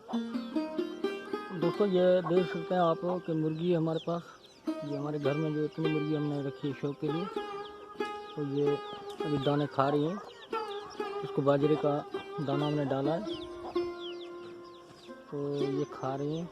दोस्तों ये देख सकते हैं आप कि मुर्गी है हमारे पास। ये हमारे घर में जो इतनी मुर्गी हमने रखी है शौक के लिए, तो ये अभी दाने खा रही हैं। इसको बाजरे का दाना हमने डाला है, तो ये खा रही हैं।